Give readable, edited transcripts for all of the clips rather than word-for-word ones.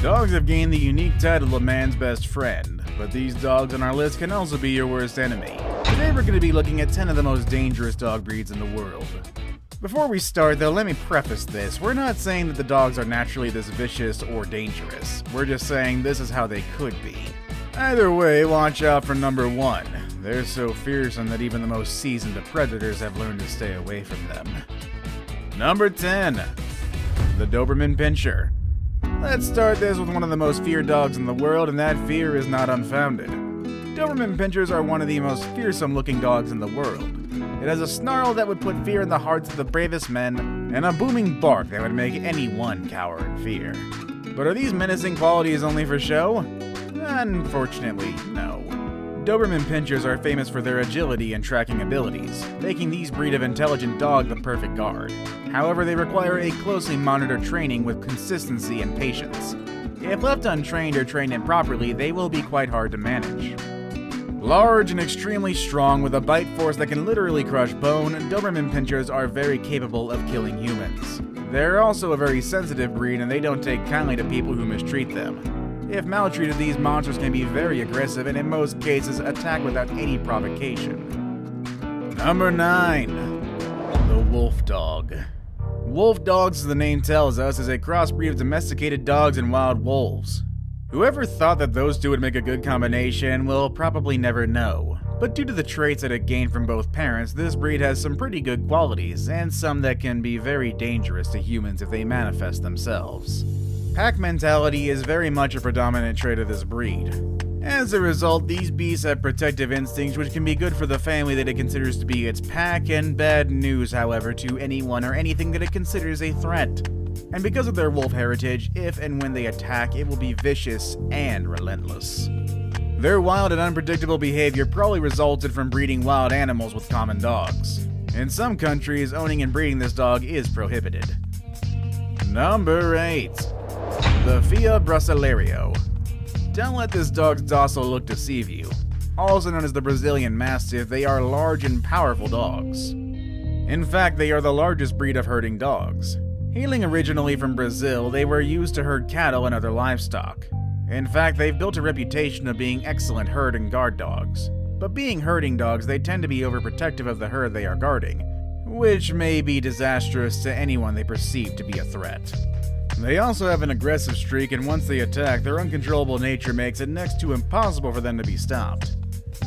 Dogs have gained the unique title of man's best friend, but these dogs on our list can also be your worst enemy. Today we're going to be looking at 10 of the most dangerous dog breeds in the world. Before we start though, let me preface this. We're not saying that the dogs are naturally this vicious or dangerous. We're just saying this is how they could be. Either way, watch out for number 1. They're so fearsome that even the most seasoned of predators have learned to stay away from them. Number 10. The Doberman Pinscher. Let's start this with one of the most feared dogs in the world, and that fear is not unfounded. Doberman Pinschers are one of the most fearsome looking dogs in the world. It has a snarl that would put fear in the hearts of the bravest men, and a booming bark that would make anyone cower in fear. But are these menacing qualities only for show? Unfortunately, no. Doberman Pinschers are famous for their agility and tracking abilities, making these breed of intelligent dog the perfect guard. However, they require a closely monitored training with consistency and patience. If left untrained or trained improperly, they will be quite hard to manage. Large and extremely strong with a bite force that can literally crush bone, Doberman Pinschers are very capable of killing humans. They're also a very sensitive breed and they don't take kindly to people who mistreat them. If maltreated, these monsters can be very aggressive and in most cases attack without any provocation. Number 9. The Wolf Dog. Wolf Dogs, as the name tells us, is a crossbreed of domesticated dogs and wild wolves. Whoever thought that those two would make a good combination will probably never know. But due to the traits that it gained from both parents, this breed has some pretty good qualities, and some that can be very dangerous to humans if they manifest themselves. Pack mentality is very much a predominant trait of this breed. As a result, these beasts have protective instincts which can be good for the family that it considers to be its pack, and bad news, however, to anyone or anything that it considers a threat. And because of their wolf heritage, if and when they attack, it will be vicious and relentless. Their wild and unpredictable behavior probably resulted from breeding wild animals with common dogs. In some countries, owning and breeding this dog is prohibited. Number 8. The Fia Brasileiro. Don't let this dog's docile look deceive you. Also known as the Brazilian Mastiff, they are large and powerful dogs. In fact, they are the largest breed of herding dogs. Hailing originally from Brazil, they were used to herd cattle and other livestock. In fact, they've built a reputation of being excellent herd and guard dogs. But being herding dogs, they tend to be overprotective of the herd they are guarding, which may be disastrous to anyone they perceive to be a threat. They also have an aggressive streak, and once they attack, their uncontrollable nature makes it next to impossible for them to be stopped.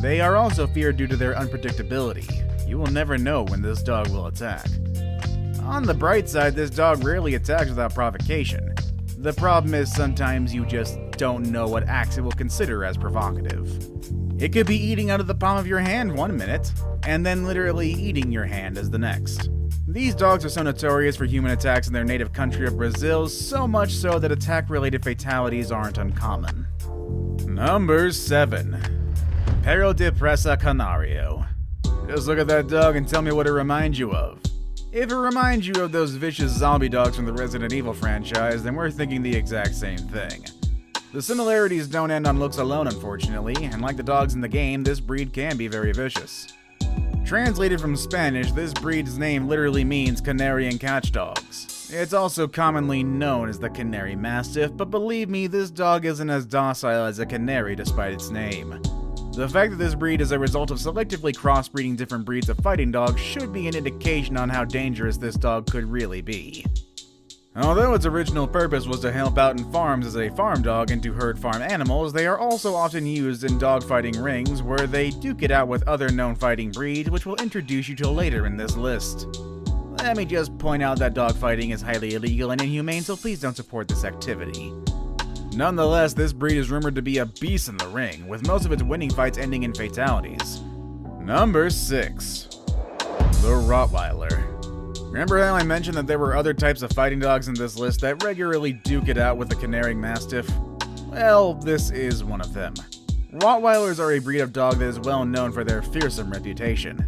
They are also feared due to their unpredictability. You will never know when this dog will attack. On the bright side, this dog rarely attacks without provocation. The problem is sometimes you just don't know what acts it will consider as provocative. It could be eating out of the palm of your hand one minute, and then literally eating your hand as the next. These dogs are so notorious for human attacks in their native country of Brazil, so much so that attack-related fatalities aren't uncommon. Number 7. Perro de Presa Canario. Just look at that dog and tell me what it reminds you of. If it reminds you of those vicious zombie dogs from the Resident Evil franchise, then we're thinking the exact same thing. The similarities don't end on looks alone, unfortunately, and like the dogs in the game, this breed can be very vicious. Translated from Spanish, this breed's name literally means canary and catchdogs. It's also commonly known as the Canary Mastiff, but believe me, this dog isn't as docile as a canary despite its name. The fact that this breed is a result of selectively crossbreeding different breeds of fighting dogs should be an indication on how dangerous this dog could really be. Although its original purpose was to help out in farms as a farm dog and to herd farm animals, they are also often used in dogfighting rings where they duke it out with other known fighting breeds, which we'll introduce you to later in this list. Let me just point out that dogfighting is highly illegal and inhumane, so please don't support this activity. Nonetheless, this breed is rumored to be a beast in the ring, with most of its winning fights ending in fatalities. Number 6. The Rottweiler. Remember how I mentioned that there were other types of fighting dogs in this list that regularly duke it out with the Canary Mastiff? Well, this is one of them. Rottweilers are a breed of dog that is well known for their fearsome reputation.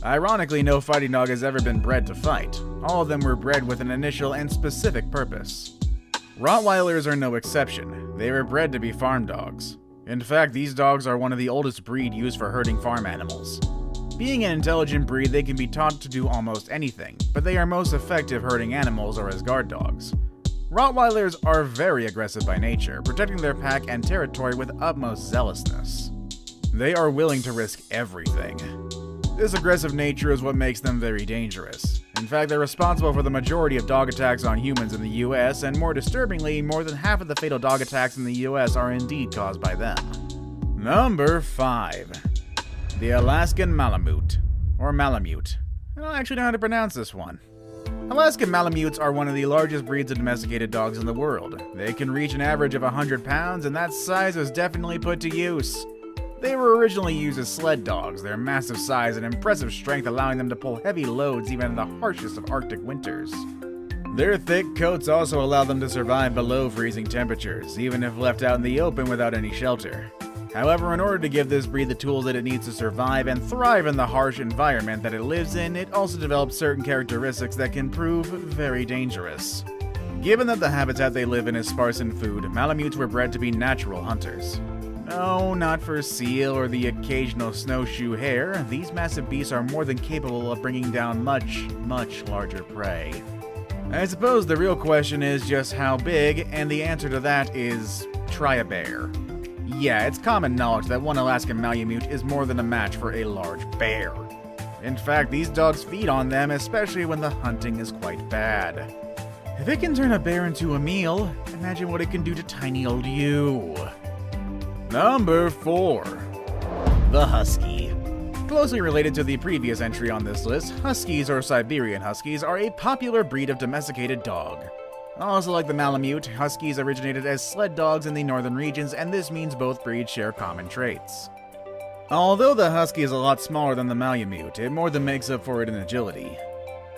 Ironically, no fighting dog has ever been bred to fight. All of them were bred with an initial and specific purpose. Rottweilers are no exception. They were bred to be farm dogs. In fact, these dogs are one of the oldest breed used for herding farm animals. Being an intelligent breed, they can be taught to do almost anything, but they are most effective herding animals or as guard dogs. Rottweilers are very aggressive by nature, protecting their pack and territory with utmost zealousness. They are willing to risk everything. This aggressive nature is what makes them very dangerous. In fact, they're responsible for the majority of dog attacks on humans in the US, and more disturbingly, more than half of the fatal dog attacks in the US are indeed caused by them. Number 5. The Alaskan Malamute, or Malamute. I don't actually know how to pronounce this one. Alaskan Malamutes are one of the largest breeds of domesticated dogs in the world. They can reach an average of 100 pounds, and that size was definitely put to use. They were originally used as sled dogs, their massive size and impressive strength allowing them to pull heavy loads even in the harshest of Arctic winters. Their thick coats also allow them to survive below freezing temperatures, even if left out in the open without any shelter. However, in order to give this breed the tools that it needs to survive and thrive in the harsh environment that it lives in, it also develops certain characteristics that can prove very dangerous. Given that the habitat they live in is sparse in food, Malamutes were bred to be natural hunters. No, not for seal or the occasional snowshoe hare. These massive beasts are more than capable of bringing down much, much larger prey. I suppose the real question is just how big, and the answer to that is try a bear. Yeah, it's common knowledge that one Alaskan Malamute is more than a match for a large bear. In fact, these dogs feed on them, especially when the hunting is quite bad. If it can turn a bear into a meal, imagine what it can do to tiny old you. Number 4. The Husky. Closely related to the previous entry on this list, Huskies or Siberian Huskies are a popular breed of domesticated dog. Also like the Malamute, Huskies originated as sled dogs in the northern regions, and this means both breeds share common traits. Although the Husky is a lot smaller than the Malamute, it more than makes up for it in agility.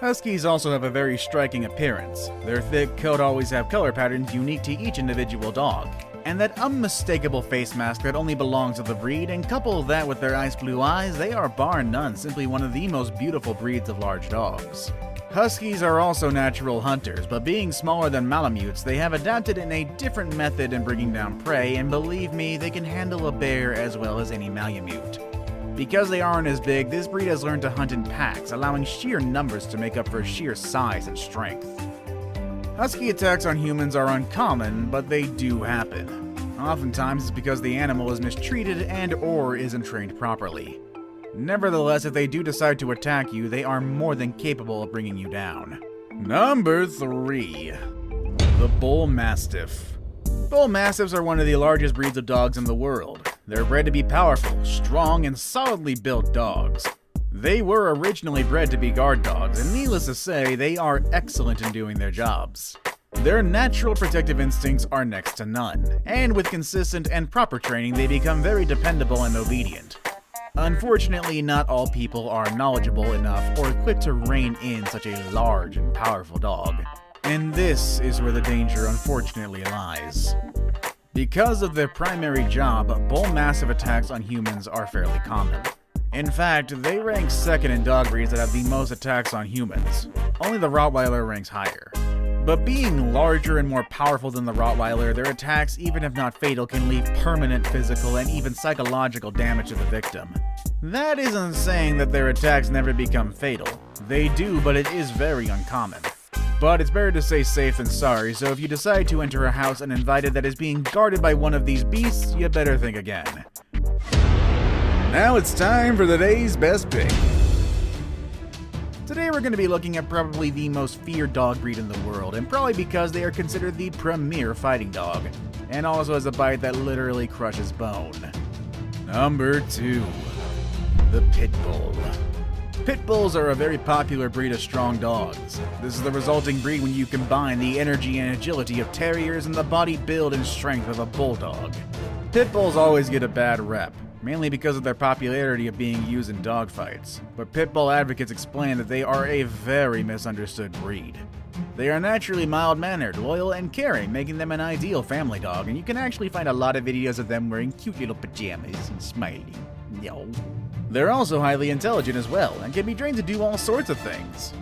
Huskies also have a very striking appearance. Their thick coat always have color patterns unique to each individual dog, and that unmistakable face mask that only belongs to the breed, and couple that with their ice blue eyes, they are bar none simply one of the most beautiful breeds of large dogs. Huskies are also natural hunters, but being smaller than Malamutes, they have adapted in a different method in bringing down prey, and believe me, they can handle a bear as well as any Malamute. Because they aren't as big, this breed has learned to hunt in packs, allowing sheer numbers to make up for sheer size and strength. Husky attacks on humans are uncommon, but they do happen. Oftentimes it's because the animal is mistreated and/or isn't trained properly. Nevertheless, if they do decide to attack you, they are more than capable of bringing you down. Number 3. The Bull Mastiff. Bull Mastiffs are one of the largest breeds of dogs in the world. They're bred to be powerful, strong, and solidly built dogs. They were originally bred to be guard dogs, and needless to say, they are excellent in doing their jobs. Their natural protective instincts are next to none, and with consistent and proper training, they become very dependable and obedient. Unfortunately, not all people are knowledgeable enough or equipped to rein in such a large and powerful dog. And this is where the danger unfortunately lies. Because of their primary job, Bull Mastiff attacks on humans are fairly common. In fact, they rank second in dog breeds that have the most attacks on humans. Only the Rottweiler ranks higher. But being larger and more powerful than the Rottweiler, their attacks, even if not fatal, can leave permanent physical and even psychological damage to the victim. That isn't saying that their attacks never become fatal. They do, but it is very uncommon. But it's better to say safe than sorry, so if you decide to enter a house uninvited that is being guarded by one of these beasts, you better think again. Now it's time for today's best pick. Today we're going to be looking at probably the most feared dog breed in the world, and probably because they are considered the premier fighting dog, and also has a bite that literally crushes bone. Number 2. The Pit Bull. Pit Bulls are a very popular breed of strong dogs. This is the resulting breed when you combine the energy and agility of terriers and the body build and strength of a bulldog. Pit Bulls always get a bad rep, mainly because of their popularity of being used in dogfights, but Pit Bull advocates explain that they are a very misunderstood breed. They are naturally mild-mannered, loyal, and caring, making them an ideal family dog, and you can actually find a lot of videos of them wearing cute little pajamas and smiling. Yo. They're also highly intelligent as well, and can be trained to do all sorts of things.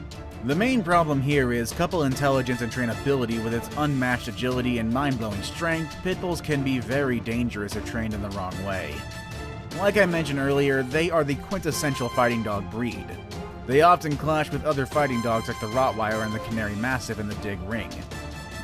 The main problem here is, couple intelligence and trainability with its unmatched agility and mind-blowing strength, Pit Bulls can be very dangerous if trained in the wrong way. Like I mentioned earlier, they are the quintessential fighting dog breed. They often clash with other fighting dogs like the Rottweiler and the Canary Mastiff in the dig ring.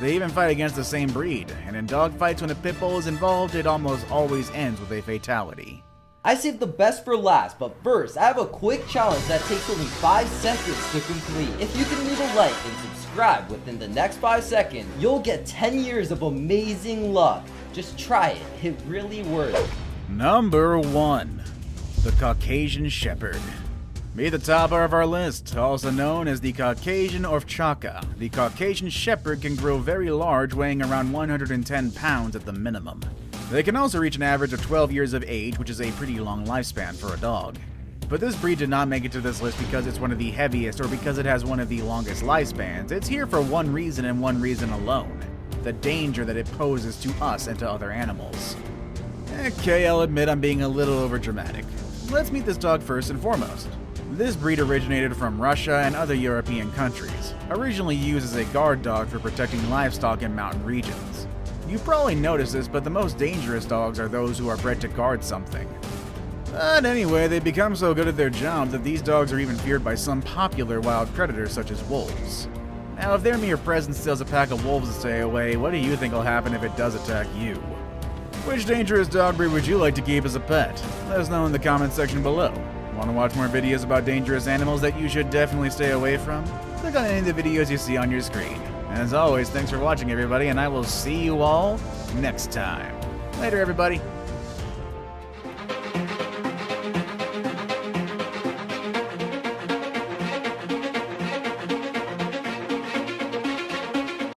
They even fight against the same breed, and in dogfights when a pit bull is involved, it almost always ends with a fatality. I saved the best for last, but first, I have a quick challenge that takes only 5 seconds to complete. If you can leave a like and subscribe within the next 5 seconds, you'll get 10 years of amazing luck. Just try it, it really works. Number 1. The Caucasian Shepherd. Be the topper of our list, also known as the Caucasian Ovchaka. The Caucasian Shepherd can grow very large, weighing around 110 pounds at the minimum. They can also reach an average of 12 years of age, which is a pretty long lifespan for a dog. But this breed did not make it to this list because it's one of the heaviest or because it has one of the longest lifespans. It's here for one reason and one reason alone: the danger that it poses to us and to other animals. Okay, I'll admit I'm being a little overdramatic. Let's meet this dog first and foremost. This breed originated from Russia and other European countries, originally used as a guard dog for protecting livestock in mountain regions. You probably noticed this, but the most dangerous dogs are those who are bred to guard something. But anyway, they become so good at their job that these dogs are even feared by some popular wild predators such as wolves. Now, if their mere presence tells a pack of wolves to stay away, what do you think will happen if it does attack you? Which dangerous dog breed would you like to keep as a pet? Let us know in the comment section below. Want to watch more videos about dangerous animals that you should definitely stay away from? Click on any of the videos you see on your screen. As always, thanks for watching everybody, and I will see you all next time. Later everybody.